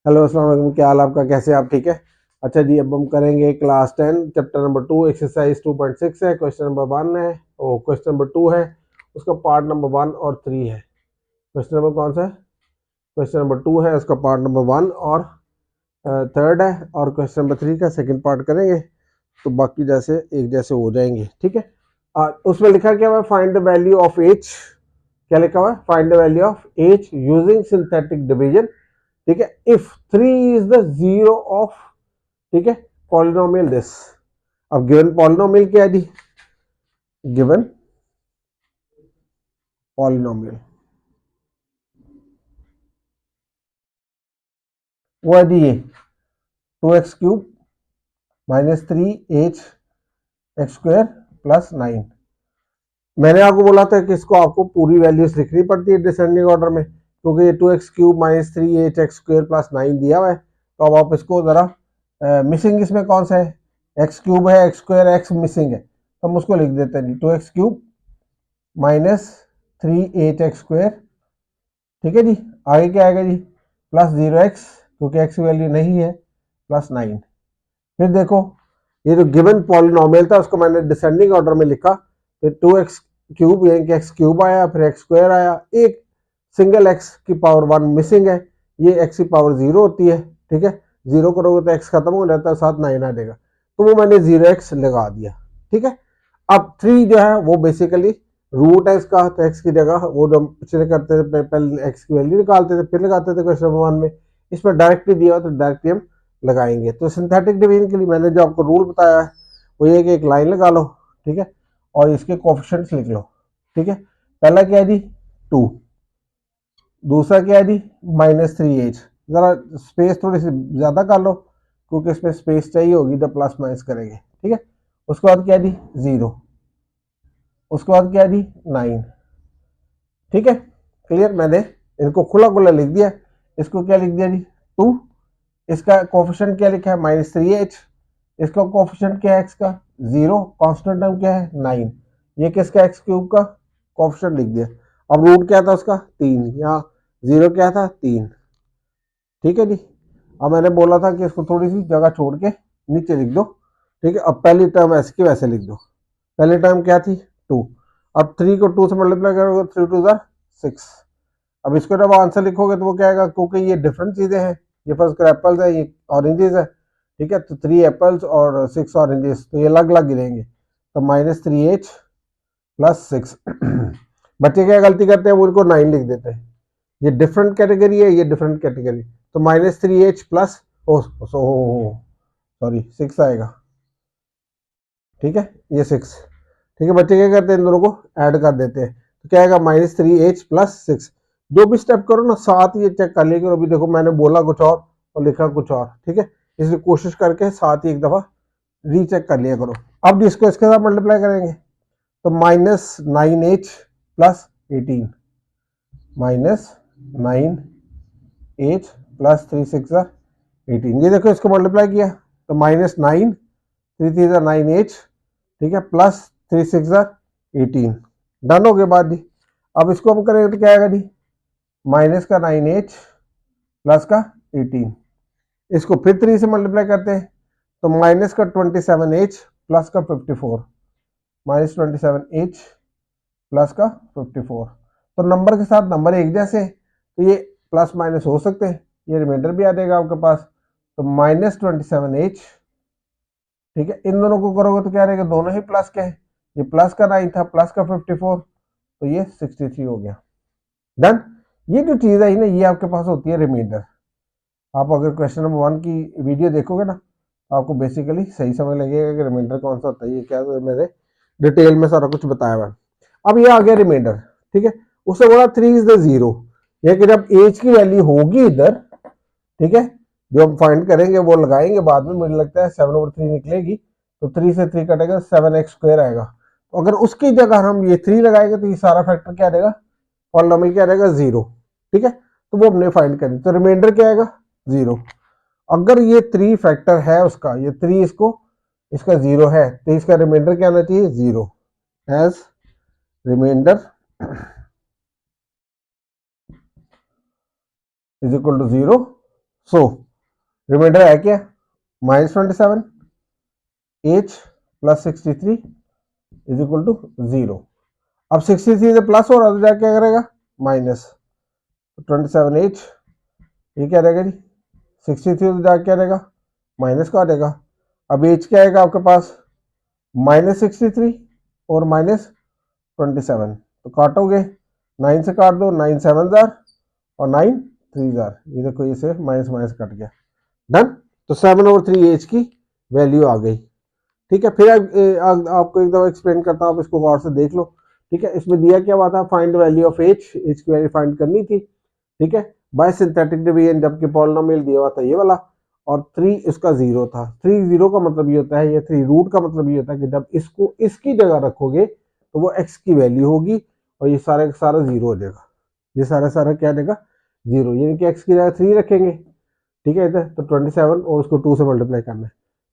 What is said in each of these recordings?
Hello अस्सलाम वालेकुम, क्या हाल आपका, कैसे आप, ठीक है। अच्छा जी, अब हम करेंगे क्लास 10 चैप्टर नंबर 2 एक्सरसाइज 2.6 है। क्वेश्चन नंबर 1 है, ओ क्वेश्चन नंबर 2 है, उसका पार्ट नंबर 1 और 3 है। क्वेश्चन नंबर कौन सा है? क्वेश्चन नंबर 2 है, उसका पार्ट नंबर 1 और थर्ड है, और क्वेश्चन नंबर 3 का सेकंड पार्ट करेंगे। तो बाकी जैसे एक जैसे हो जाएंगे, ठीक है। उसमें लिखा क्या हुआ है? Find the value of H. क्या लिखा हुआ है? Find the value of H using synthetic division, ठीक है। If 3 is the zero of, ठीक है, पॉलिनोमियल दिस। अब गिवन पॉलिनोमियल क्या है जी? गिवन पॉलिनोमियल वो है जी, ये 2x³ -3h x स्क्वायर +9। मैंने आपको बोला था कि इसको आपको पूरी वैल्यूज लिखनी पड़ती है डिसेंडिंग ऑर्डर में, क्योंकि ये 2x³ -3h x स्क्वायर +9 दिया हुआ है। तो अब आप इसको जरा मिसिंग इसमें कौन सा है? x³ है, x स्क्वायर, x मिसिंग है, तो हम उसको लिख देते हैं जी 2x³ -3h x स्क्वायर, ठीक है जी। आगे क्या आएगा जी? +0x, क्योंकि x की वैल्यू नहीं है, +9। फिर देखो, ये जो गिवन पॉलिनोमियल था उसको मैंने डिसेंडिंग ऑर्डर में लिखा। तो 2x³ यानी कि x³ आया, फिर x स्क्वायर आया, एक सिंगल x की पावर 1 मिसिंग है, ये x की पावर 0 होती है, ठीक है। 0 करोगे तो x खत्म हो जाता है, साथ 9 आ जाएगा, तो वो मैंने 0x लगा दिया, ठीक है। अब 3 जो है वो बेसिकली रूट है इसका, तो x की जगह वो जो हम पिछले करते थे, पहले x की वैल्यू निकालते थे फिर लगाते थे क्वेश्चन नंबर 1 में। इसमें डायरेक्टली दिया तो डायरेक्टली हम लगाएंगे। तो सिंथेटिक डिवीजन के लिए मैंने जो आपको रूल बताया है वो ये कि एक लाइन लगा लो, ठीक है, और इसके कोफिशिएंट्स लिख लो, ठीक है। पहला क्या है जी? 2। दूसरा क्या है जी? -3h। जरा स्पेस थोड़ी सी ज्यादा कर लो, क्योंकि इसमें स्पेस चाहिए होगी तो प्लस माइनस करेंगे, ठीक है। उसके बाद क्या है जी? 0। उसके बाद क्या है जी? 9, ठीक है। क्लियर? मैंने इनको खुला खुला लिख दिया। इसको क्या लिख दिया जी? 2। इसका कोफिशिएंट क्या लिखा है? -3h। इसका कोफिशिएंट क्या है एक्स का? 0। कांस्टेंट टर्म क्या है? 9। ये किसका? x³ का कोफिशिएंट लिख दिया। अब रूट क्या था उसका? 3। यहाँ 0 क्या था? 3, ठीक है जी। अब मैंने बोला था कि इसको थोड़ी सी जगह छोड़ के नीचे लिख दो, ठीक है। अब पहली टर्म ऐसे की वैसे लिख दो। पहली टर्म क्या थी? 2। अब 3 को 2 से मल्टीप्लाई करोगे, 3 2 6। अब इसको जब आंसर लिखोगे तो वो क्या आएगा? क्योंकि ये डिफरेंट चीजें हैं, ये फर्स्ट एप्पल्स है, ये ऑरेंजेस है, ठीक है। तो 3 एप्पल्स और 6 ऑरेंजेस, तो ये अलग अलग गिरेंगे। तो -3h +6 बच्चे क्या गलती करते हैं? वो उनको 9 लिख देते हैं। ये डिफरेंट कैटेगरी है, ये डिफरेंट कैटेगरी। तो -3h प्लस, सॉरी 6 आएगा, ठीक है, ये 6, ठीक है। बच्चे क्या करते हैं? इन दोनों को ऐड कर देते हैं, तो क्या आएगा? -3h +6। जो भी स्टेप करो ना, साथ ये चेक कर लिया करो। अभी देखो मैंने बोला कुछ और लिखा कुछ और, ठीक है। इसलिए कोशिश करके साथ ही एक दफा रीचेक कर लिया करो। अब इसको इसके साथ मल्टीप्लाई करेंगे, तो -9h +18, -9h +3 6 18। ये देखो इसको मल्टीप्लाई किया, तो -9 3 3 9h, ठीक है, +3 6 18। डन हो गया बात जी। अब इसको हम करेंगे तो क्या आएगा जी? माइनस का 9h प्लस का 18। इसको फिर 3 से मल्टीप्लाई करते हैं, तो माइनस का 27h प्लस का 54, -27h प्लस का 54। तो नंबर के साथ नंबर एक जैसे, तो ये प्लस माइनस हो सकते हैं, ये रिमाइंडर भी आ जाएगा आपके पास। तो -27h, ठीक है। इन दोनों को करोगे तो क्या रहेगा? दोनों ही प्लस के हैं, ये प्लस का 9 था, प्लस का 54, तो ये 63 हो गया। डन। ये जो चीज है ना, ये आपके पास होती है रिमाइंडर। आप अगर क्वेश्चन नंबर 1 की वीडियो देखोगे ना, तो आपको बेसिकली सही समझ लगेगा कि रिमाइंडर कौन सा होता है। ये क्या, तो मैंने डिटेल में सारा कुछ बताया हुआ। अब ये आ गया रिमाइंडर, ठीक है। उससे बोला 3 इज द 0, ये कि जब एज की वैल्यू होगी इधर, ठीक है, जो हम फाइंड करेंगे वो लगाएंगे बाद में, मुझे लगता है 7/3 निकलेगी, तो 3 से 3 कटेगा, 7x² आएगा। तो अगर उसकी जगह हम ये 3 लगाएंगे तो ये सारा फैक्टर क्या रहेगा? पॉलिनोमियल क्या रहेगा? 0, ठीक है। तो वो हमने फाइंड करनी, तो रिमाइंडर क्या आएगा? 0। अगर ये 3 फैक्टर है उसका, ये 3 इसको इसका 0 है, तो इसका रिमाइंडर क्या आना चाहिए? 0। As remainder is equal to 0, so remainder है क्या, -27 h plus 63 is equal to 0। अब 63 से प्लस हो रहा तो जाके क्या करेगा, माइनस 27h, ये क्या रहेगा जी, 63 तो जाके क्या रहेगा, माइनस का रहेगा। अब एच क्या आएगा आपके पास, -63 और -27, तो काटोगे 9 से काट दो, 9 7 जार और 9 3 जार, ये देखो ये से माइनस माइनस कट गया, डन। तो 7 और 3 एच की वैल्यू आ गई। ठीक है, फिर आपको एक दफा एक्सप्लेन करता हूँ, आप इसको गौर से देख लो। ठीक है, इसमें दिया क्या हुआ था, find value of H, H की वैल्यू फाइंड करनी थी। ठीक है, बाय सिंथेटिक डिवीजन, जबकि पॉलिनोमियल दिया हुआ था ये वाला, और 3 इसका 0 था। 3 0 का मतलब ये होता है, ये 3 रूट का मतलब ये होता है कि जब इसको इसकी जगह रखोगे तो वो x की वैल्यू होगी और ये सारा का सारा 0 हो जाएगा, ये सारा सारा क्या देगा, 0, यानी कि x की जगह 3 रखेंगे। ठीक है, इधर तो 27 और उसको 2 से मल्टीप्लाई करना है,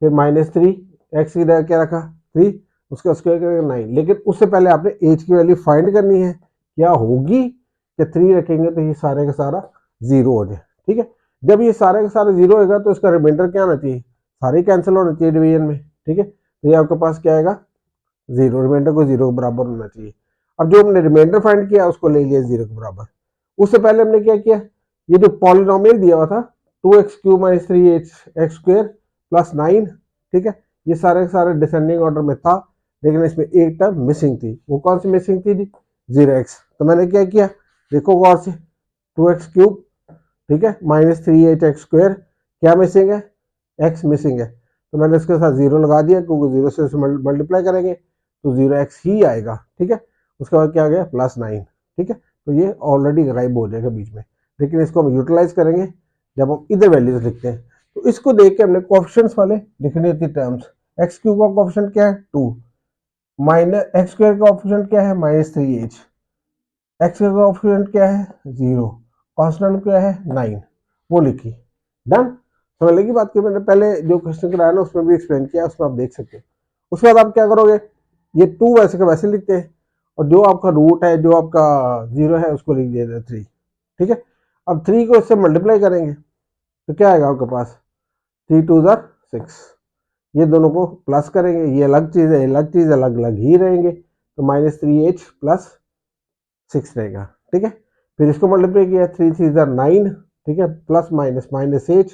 फिर -3, x की जगह क्या रखा 3, उसका स्क्वायर करेंगे 9, लेकिन उससे पहले आपने h की वैल्यू फाइंड करनी है, क्या होगी कि 3 रखेंगे तो ये सारे का सारा 0 हो जाए। ठीक है, जब ये सारे का सारा 0 होगा तो इसका रिमाइंडर क्या होना चाहिए, सारे कैंसिल होना चाहिए डिवीजन में। ठीक है, तो ये आपके पास क्या आएगा, 0, रिमाइंडर को 0 के बराबर होना चाहिए। अब जो हमने रिमाइंडर फाइंड किया उसको ले लिया 0 के बराबर। उससे पहले हमने क्या किया, ये जो पॉलिनोमियल दिया हुआ था 2x³ - 3x² + 9, ठीक है, ये सारे सारे डिसेंडिंग ऑर्डर में था, लेकिन इसमें एक टर्म मिसिंग थी। वो कौन सी मिसिंग थी, 0x। तो मैंने क्या किया, देखो गौर से, 2x³, ठीक है, -3h(x²), क्या मिसिंग है, x मिसिंग है, तो मैंने इसके साथ 0 लगा दिया, क्योंकि 0 से मल्टीप्लाई करेंगे तो 0x ही आएगा। ठीक है, उसके बाद क्या आ गया, +9। ठीक है, तो ये ऑलरेडी गायब हो जाएगा बीच में, लेकिन इसको हम यूटिलाइज करेंगे जब हम इधर वैल्यूज लिखते हैं। तो इसको देख के हमने कोएफिशिएंट्स वाले लिखनी होती टर्म्स। x³ का कोएफिशिएंट क्या है, 2, -x² का कोएफिशिएंट क्या है, -3h, x का कोएफिशिएंट क्या है, 0, कांस्टेंट क्या है, 9, वो लिखी, डन। समझ लगी बात की, मैंने पहले जो क्वेश्चन कराया ना उसमें भी एक्सप्लेन किया, उसमें आप देख सकते हो। उसके बाद आप क्या करोगे, ये 2 वैसे का वैसे लिखते हैं, और जो आपका रूट है, जो आपका 0 है, उसको लिख दिया 3। ठीक है, अब 3 को इससे मल्टीप्लाई करेंगे तो क्या आएगा आपके पास, 3 2 6, ये दोनों को प्लस करेंगे, ये अलग चीज है, अलग चीज, अलग अलग ही रहेंगे, तो -3h + 6 रहेगा। ठीक है, फिर इसको मल्टीप्लाई किया, 3 3 9, ठीक है, प्लस माइनस -h,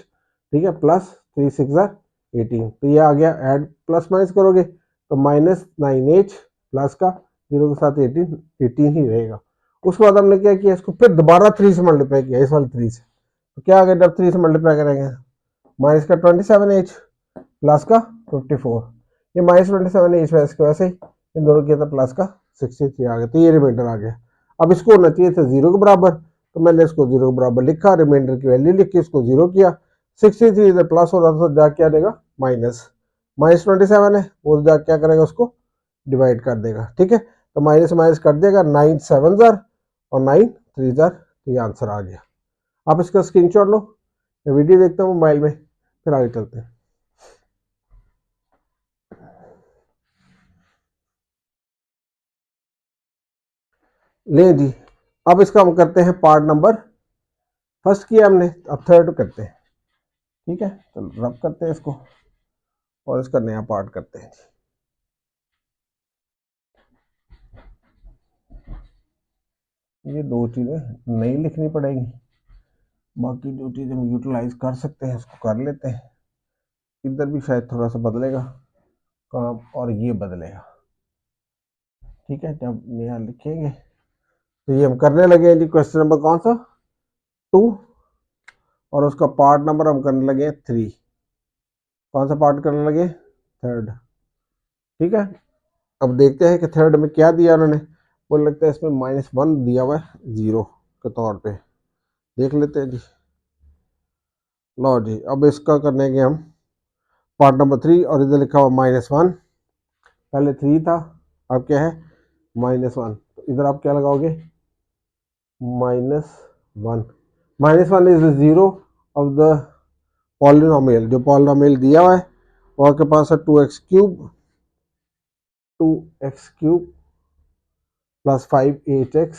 ठीक है, +3 6 18, तो ये आ गया, ऐड प्लस माइनस करोगे तो -9h प्लस का 0 के साथ 18 ही रहेगा। उसके बाद हमने क्या किया, इसको फिर दोबारा 3 से मल्टीप्लाई किया, इस वाले 3 से, तो क्या आ गया, जब 3 से मल्टीप्लाई करेंगे, माइनस का 27h प्लस का 54, ये -27h वैसे ही इन दोनों किया था, प्लस का 63 आ गया, तो ये रिमाइंडर आ गया। अब इसको होना चाहिए था 0 के बराबर, तो मैंने इसको 0 के बराबर लिखा, रिमाइंडर की वैल्यू लिख के इसको 0 किया, 63 इधर प्लस हो रहा था तो जाके क्या देगा, -27 है, वो जाके क्या करेगा, उसको डिवाइड कर देगा। ठीक है, तो माइनस माइनस कर देगा, 9 7 जार और 9 3 जार, तो ये आंसर आ गया। आप इसका स्क्रीनशॉट लो, वीडियो देखते हैं मोबाइल में, फिर आगे चलते हैं। ले जी, अब इसका हम करते हैं पार्ट नंबर, फर्स्ट किया हमने, अब थर्ड करते हैं। ठीक है, चलो रब करते हैं इसको और इसका नया पार्ट करते हैं। ये दो चीज़ें नहीं लिखनी पड़ेगी, बाकी जो चीज़ हम यूटिलाइज कर सकते हैं उसको कर लेते हैं। इधर भी शायद थोड़ा सा बदलेगा काम और ये बदलेगा। ठीक है, जब नया लिखेंगे तो ये हम करने लगे हैं जी, क्वेश्चन नंबर कौन सा, 2, और उसका पार्ट नंबर हम करने लगे 3। कौन सा पार्ट करने लगे, थर्ड। ठीक है, अब देखते हैं कि थर्ड में क्या दिया उन्होंने, मुझे लगता है इसमें -1 दिया हुआ है 0 के तौर पे, देख लेते हैं जी। लो जी, अब इसका करने के हम पार्ट नंबर 3, और इधर लिखा हुआ -1, पहले 3 था, अब क्या है -1, तो इधर आप क्या लगाओगे, -1, -1 is the 0 of the polynomial, जो पॉलिनोमियल दिया हुआ है वो आपके पास है 2x³ + 5h(x),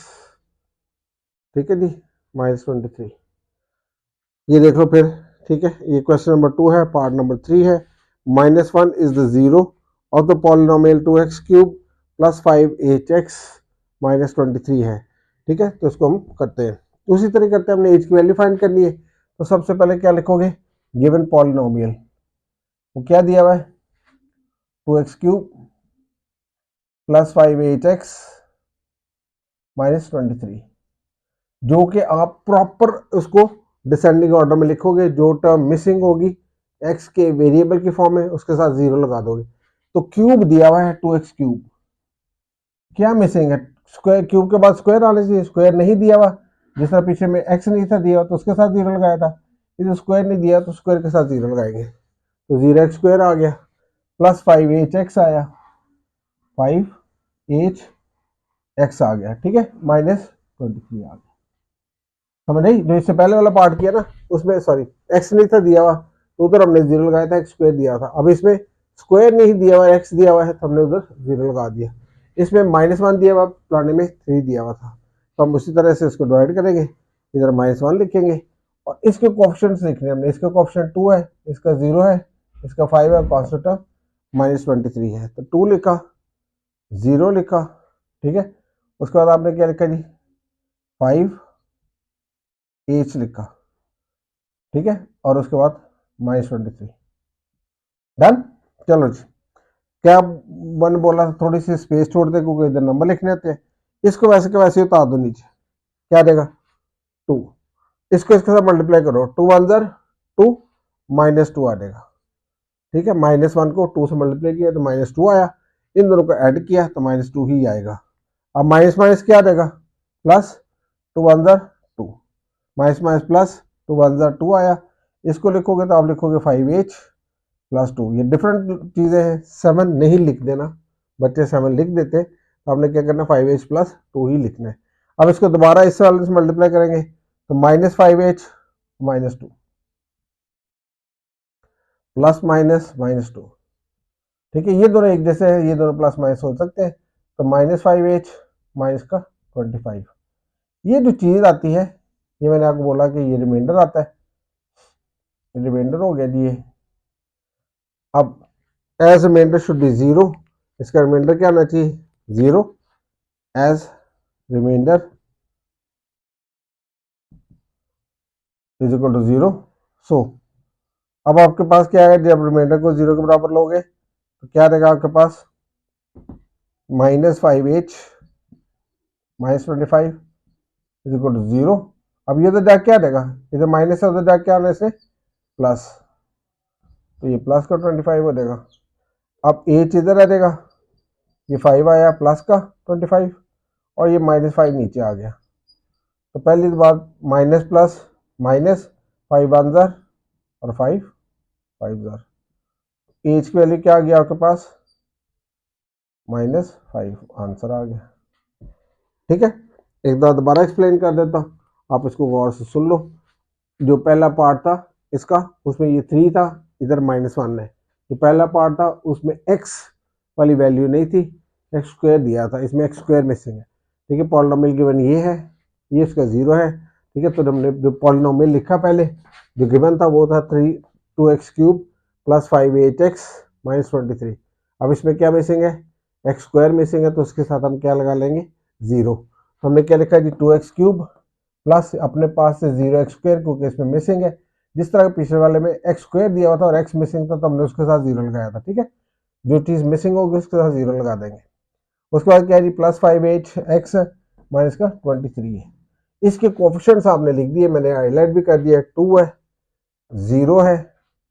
ठीक है जी, -23। ये देख लो फिर ठीक है, ये क्वेश्चन नंबर 2 है, पार्ट नंबर 3 है। -1 is the zero of the polynomial 2x³ plus 5h(x) -23 है। ठीक है, तो इसको हम करते हैं, उसी तरह करते हैं। हमने h की वैल्यू फाइंड करनी है, तो सबसे पहले क्या लिखोगे, गिवन पॉलिनोमियल वो क्या दिया हुआ है, 2x³ प्लस 5h(x) -23, जो कि आप प्रॉपर उसको डिसेंडिंग ऑर्डर में लिखोगे। जो टर्म मिसिंग होगी x के वेरिएबल की फॉर्म में, उसके साथ 0 लगा दोगे। तो क्यूब दिया हुआ है 2x³, क्या मिसिंग है, स्क्वायर, क्यूब के बाद स्क्वायर आने चाहिए, स्क्वायर नहीं दिया हुआ। जिस तरह पीछे में x नहीं था दिया हुआ तो उसके साथ 0 लगाया था, इधर स्क्वायर नहीं दिया तो स्क्वायर के साथ 0 लगाएंगे, तो 0x² आ गया, प्लस 5h(x) आया, 5h(x) आ गया। ठीक है, -23 आ गया। समझ नहीं, जो इससे पहले वाला पार्ट किया ना, उसमें सॉरी x नहीं था दिया हुआ तो उधर हमने 0 लगाया था, x² दिया था। अब इसमें स्क्वायर नहीं दिया हुआ, x दिया हुआ है तो हमने उधर 0 लगा दिया। इसमें -1 दिया हुआ, पुराने में 3 दिया हुआ था, तो हम उसी तरह से इसको डिवाइड करेंगे, इधर -1 लिखेंगे और इसके कोएफिशिएंट्स लिखने हमने। इसका कोएफिशिएंट 2 है, इसका 0 है, इसका 5 है, कांस्टेंट टर्म -23 है, तो 2 लिखा, 0 लिखा। ठीक है, उसके बाद आपने क्या लिखा जी, 5h लिखा। ठीक है, और उसके बाद -23, डन। चलो जी, क्या वन बोला, थोड़ी सी स्पेस छोड़ दे क्योंकि इधर नंबर लिखने होते हैं। इसको वैसे के वैसे उतार दो नीचे, क्या देगा 2, इसको इसके साथ मल्टीप्लाई करो, 2 1 2 -2 आ जाएगा। ठीक है, -1 को 2 से मल्टीप्लाई किया तो -2 आया, इन दोनों को ऐड किया तो -2 ही आएगा। अब माइनस माइनस क्या आ जाएगा, प्लस 2 1 2, माइनस माइनस प्लस 2 1 2 आया। इसको लिखोगे तो आप लिखोगे 5h प्लस 2, ये डिफरेंट चीज़ें हैं, 7 नहीं लिख देना, बच्चे 7 लिख देते, तो आपने क्या करना, 5h प्लस 2 ही लिखना है। अब इसको दोबारा इस वाले से मल्टीप्लाई करेंगे तो -5h -2 प्लस -2। ठीक है, ये दोनों एक जैसे हैं, ये दोनों प्लस माइनस हो सकते हैं, तो -5h माइनस का 25। ये जो चीज़ आती है, ये मैंने आपको बोला कि ये रिमाइंडर आता है, रिमाइंडर हो गया जी ये। अब एज रिमाइंडर शुड बी 0, इसका रिमाइंडर क्या आना चाहिए, 0, as remainder is equal to 0। सो अब आपके पास क्या है, जब रिमाइंडर को 0 के बराबर लोगे तो क्या रहेगा आपके पास, -5h -25 इज इक्वल टू 0। अब ये तो जाके क्या देगा, इधर माइनस है, उधर जाके क्या आने से प्लस, तो ये प्लस का 25 हो जाएगा। अब h इधर आ जाएगा, ये 5 आया प्लस का 25 और ये -5 नीचे आ गया। तो पहली बात माइनस प्लस माइनस, 5 1 और 5 5 एच की वैल्यू क्या आ गया आपके पास, -5, आंसर आ गया। ठीक है, एक बार दोबारा एक्सप्लेन कर देता हूँ, आप इसको गौर से सुन लो। जो पहला पार्ट था इसका, उसमें ये 3 था, इधर -1 है। जो पहला पार्ट था उसमें x वाली वैल्यू नहीं थी, x² दिया था, इसमें x² मिसिंग है। ठीक है, पॉलिनोमियल गिवन ये है, ये इसका 0 है। ठीक है, तो हमने जो पॉलिनोमियल लिखा पहले, जो गिवन था वो था 2x³ प्लस 5h(x) -23। अब इसमें क्या मिसिंग है, x² मिसिंग है, तो उसके साथ हम क्या लगा लेंगे, 0। तो हमने क्या लिखा जी, 2x³ प्लस अपने पास से 0x² क्योंकि इसमें मिसिंग है। जिस तरह पिछले वाले में x² दिया हुआ था और x मिसिंग था तो हमने उसके साथ 0 लगाया था। ठीक है, जो चीज़ मिसिंग होगी उसके साथ 0 लगा देंगे। उसके बाद क्या है जी, प्लस 5h(x) माइनस का 23 है। इसके कोएफिशिएंट्स आपने लिख दिए, मैंने हाईलाइट भी कर दिया, 2 है, 0 है,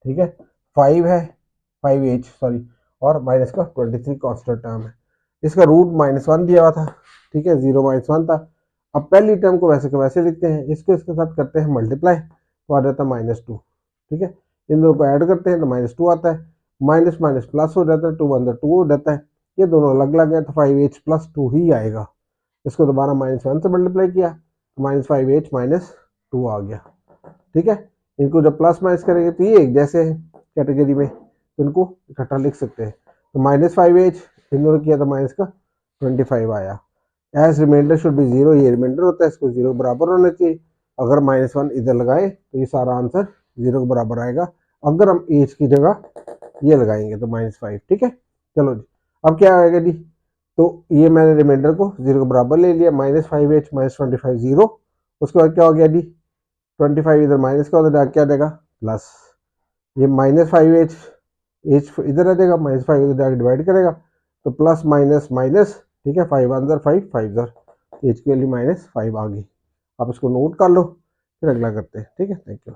ठीक है, 5 है, 5h सॉरी, और माइनस का 23 कांस्टेंट टर्म है। इसका रूट -1 दिया हुआ था। ठीक है, 0 -1 था। अब पहली टर्म को वैसे के वैसे लिखते हैं, इसको इसके साथ करते हैं मल्टीप्लाई, तो आ जाता है -2। ठीक है, इन दोनों को ऐड करते हैं तो -2 आता है, माइनस माइनस प्लस हो जाता है, 2 1 2 हो जाता है। ये दोनों अलग अलग है तो 5h प्लस 2 ही आएगा। इसको दोबारा -1 से मल्टीप्लाई किया तो -5h -2 आ गया। ठीक है, इनको जब प्लस माइनस करेंगे तो ये एक जैसे हैं कैटेगरी में, तो इनको इकट्ठा लिख सकते हैं। तो -5h इन दोनों किया तो माइनस का 25 आया। एज रिमाइंडर शुड बी 0, ये रिमाइंडर होता है, इसको 0 बराबर होना चाहिए। अगर -1 इधर लगाए तो ये सारा आंसर 0 के बराबर आएगा अगर हम एज की जगह ये लगाएंगे तो -5। ठीक है, चलो जी अब क्या आएगा जी, तो ये मैंने रिमाइंडर को 0 के बराबर ले लिया, -5h -25 0। उसके बाद क्या हो गया जी, 25 इधर माइनस का उधर क्या देगा प्लस, ये -5h एच इधर आ जाएगा, -5 इधर जाकर डिवाइड करेगा तो प्लस माइनस माइनस। ठीक है, 5 अंदर 5 5 इधर, एच की वैल्यू -5 आ गई। आप इसको नोट कर लो, फिर अगला करते हैं। ठीक है, थैंक यू।